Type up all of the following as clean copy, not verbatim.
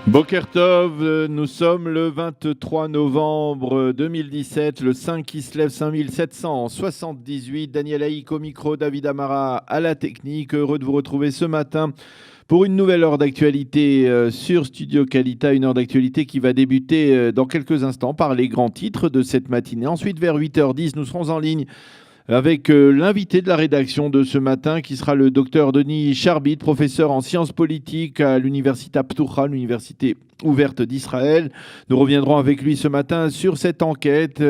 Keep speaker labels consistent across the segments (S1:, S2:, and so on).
S1: Boker Tov, nous sommes le 23 novembre 2017, le 5 qui se lève 5778. Daniel Haïk au micro, David Amara à la technique. Heureux de vous retrouver ce matin pour une nouvelle heure d'actualité sur Studio Kalita, une heure d'actualité qui va débuter dans quelques instants par les grands titres de cette matinée. Ensuite, vers 8h10, nous serons en ligne avec l'invité de la rédaction de ce matin qui sera le docteur Denis Charbit, professeur en sciences politiques à l'université Ptoucha, l'université ouverte d'Israël. Nous reviendrons avec lui ce matin sur cette enquête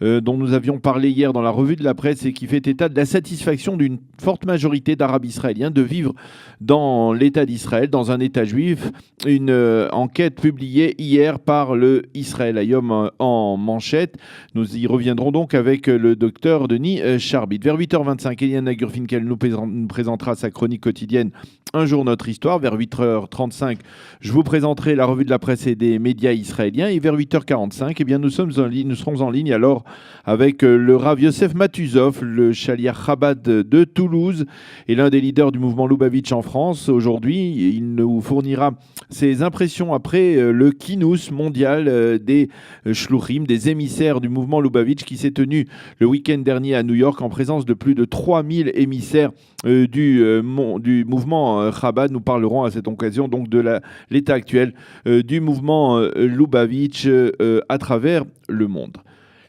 S1: dont nous avions parlé hier dans la revue de la presse et qui fait état de la satisfaction d'une forte majorité d'Arabes israéliens de vivre dans l'État d'Israël, dans un État juif. Une enquête publiée hier par le Israël Hayom en manchette. Nous y reviendrons donc avec le docteur Denis Charbit. Vers 8h25, Eliane Agurfinkel nous présentera sa chronique quotidienne Un jour notre histoire. Vers 8h35, je vous présenterai la revue de la presse et des médias israéliens. Et vers 8h45, eh bien, nous serons en ligne alors avec le Rav Yosef Matuzov, le Shaliach Chabad de Toulouse et l'un des leaders du mouvement Lubavitch en France. Aujourd'hui, il nous fournira ses impressions après le Kinous mondial des Shluchim, des émissaires du mouvement Lubavitch qui s'est tenu le week-end dernier à New York en présence de plus de 3000 émissaires du mouvement Chabad. Nous parlerons à cette occasion donc de l'état actuel du mouvement Lubavitch à travers le monde.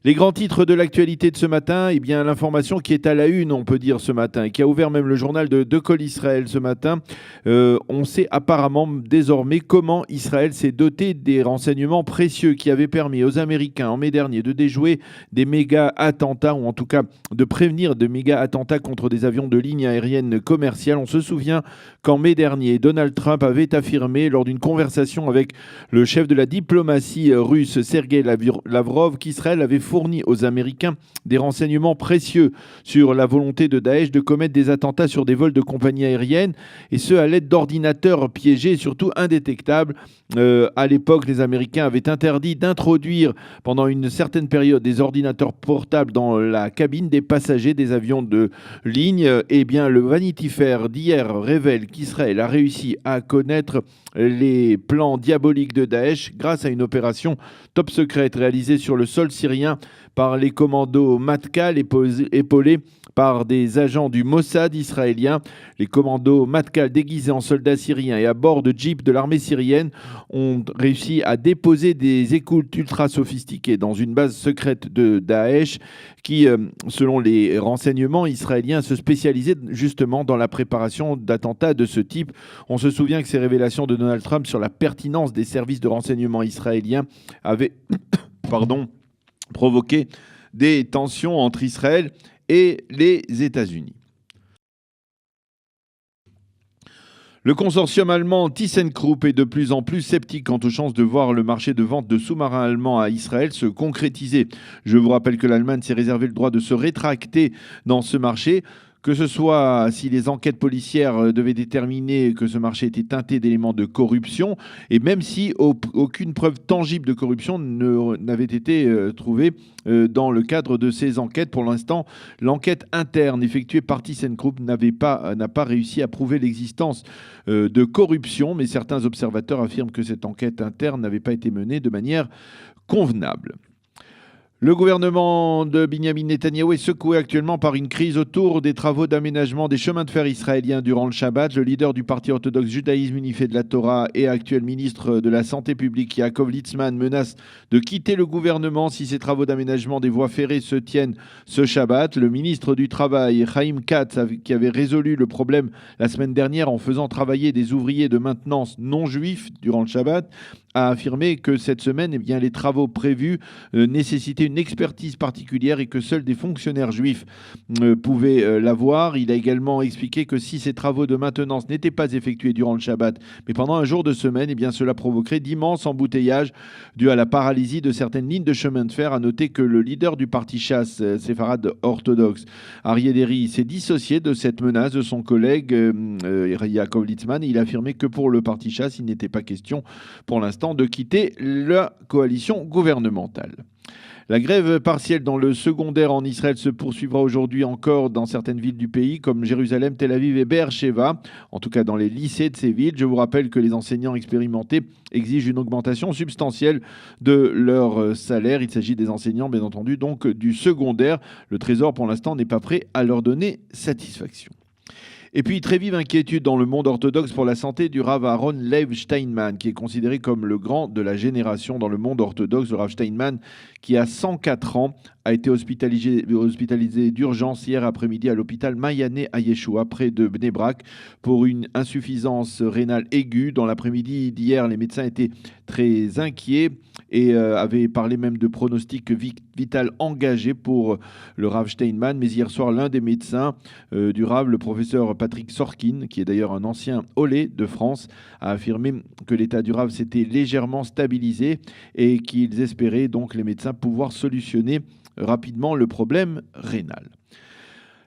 S1: Les grands titres de l'actualité de ce matin, eh bien l'information qui est à la une, on peut dire ce matin, et qui a ouvert même le journal de Kol Israël ce matin. On sait apparemment désormais comment Israël s'est doté des renseignements précieux qui avaient permis aux Américains en mai dernier de déjouer des méga attentats, ou en tout cas de prévenir de méga attentats contre des avions de ligne aérienne commerciale. On se souvient qu'en mai dernier, Donald Trump avait affirmé lors d'une conversation avec le chef de la diplomatie russe, Sergei Lavrov, qu'Israël avait fourni aux Américains des renseignements précieux sur la volonté de Daesh de commettre des attentats sur des vols de compagnies aériennes, et ce à l'aide d'ordinateurs piégés et surtout indétectables. À l'époque, les Américains avaient interdit d'introduire pendant une certaine période des ordinateurs portables dans la cabine des passagers des avions de ligne. Eh bien, le Vanity Fair d'hier révèle qu'Israël a réussi à connaître les plans diaboliques de Daesh grâce à une opération top secrète réalisée sur le sol syrien par les commandos Matkal épaulés par des agents du Mossad israélien. Les commandos Matkal déguisés en soldats syriens et à bord de jeeps de l'armée syrienne ont réussi à déposer des écoutes ultra sophistiquées dans une base secrète de Daesh qui, selon les renseignements israéliens, se spécialisait justement dans la préparation d'attentats de ce type. On se souvient que ces révélations de Donald Trump sur la pertinence des services de renseignement israéliens avaient provoqué des tensions entre Israël et les États-Unis. Le consortium allemand ThyssenKrupp est de plus en plus sceptique quant aux chances de voir le marché de vente de sous-marins allemands à Israël se concrétiser. Je vous rappelle que l'Allemagne s'est réservé le droit de se rétracter dans ce marché, que ce soit si les enquêtes policières devaient déterminer que ce marché était teinté d'éléments de corruption, et même si aucune preuve tangible de corruption n'avait été trouvée dans le cadre de ces enquêtes. Pour l'instant, l'enquête interne effectuée par ThyssenKrupp n'a pas réussi à prouver l'existence de corruption, mais certains observateurs affirment que cette enquête interne n'avait pas été menée de manière convenable. Le gouvernement de Binyamin Netanyahou est secoué actuellement par une crise autour des travaux d'aménagement des chemins de fer israéliens durant le Shabbat. Le leader du parti orthodoxe judaïsme unifié de la Torah et actuel ministre de la Santé publique, Yaakov Litzman, menace de quitter le gouvernement si ces travaux d'aménagement des voies ferrées se tiennent ce Shabbat. Le ministre du Travail, Chaim Katz, qui avait résolu le problème la semaine dernière en faisant travailler des ouvriers de maintenance non juifs durant le Shabbat, a affirmé que cette semaine, eh bien, les travaux prévus nécessitaient une expertise particulière et que seuls des fonctionnaires juifs pouvaient l'avoir. Il a également expliqué que si ces travaux de maintenance n'étaient pas effectués durant le Shabbat, mais pendant un jour de semaine, eh bien, cela provoquerait d'immenses embouteillages dus à la paralysie de certaines lignes de chemin de fer. À noter que le leader du parti Chasse, séfarade orthodoxe, Aryeh Deri, s'est dissocié de cette menace de son collègue Yaakov Litzman. Il a affirmé que pour le parti Chasse, il n'était pas question pour l'instant de quitter la coalition gouvernementale. La grève partielle dans le secondaire en Israël se poursuivra aujourd'hui encore dans certaines villes du pays, comme Jérusalem, Tel Aviv et Be'er-Sheva, en tout cas dans les lycées de ces villes. Je vous rappelle que les enseignants expérimentés exigent une augmentation substantielle de leur salaire. Il s'agit des enseignants, bien entendu, donc du secondaire. Le Trésor, pour l'instant, n'est pas prêt à leur donner satisfaction. Et puis, très vive inquiétude dans le monde orthodoxe pour la santé du Rav Aaron Leib Steinman, qui est considéré comme le grand de la génération dans le monde orthodoxe. Le Rav Steinman, qui a 104 ans, a été hospitalisé d'urgence hier après-midi à l'hôpital Mayane à Yeshua, près de Bnei Brak, pour une insuffisance rénale aiguë. Dans l'après-midi d'hier, les médecins étaient très inquiets et avaient parlé même de pronostic vital engagé pour le Rav Steinman. Mais hier soir, l'un des médecins du Rav, le professeur Patrick Sorkin, qui est d'ailleurs un ancien olé de France, a affirmé que l'état du Rav s'était légèrement stabilisé et qu'ils espéraient donc, les médecins, pouvoir solutionner rapidement le problème rénal.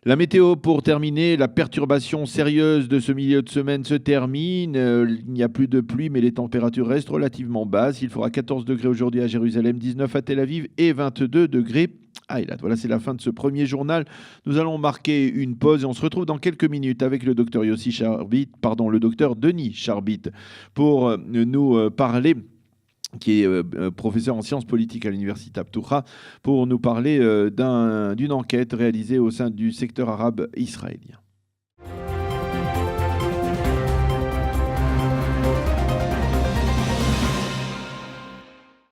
S1: La météo pour terminer, la perturbation sérieuse de ce milieu de semaine se termine. Il n'y a plus de pluie, mais les températures restent relativement basses. Il fera 14 degrés aujourd'hui à Jérusalem, 19 à Tel Aviv et 22 degrés à Eilat. Voilà, c'est la fin de ce premier journal. Nous allons marquer une pause et on se retrouve dans quelques minutes avec le docteur le docteur Denis Charbit, pour nous parler, qui est professeur en sciences politiques à l'université Aptoucha, pour nous parler d'une enquête réalisée au sein du secteur arabe israélien.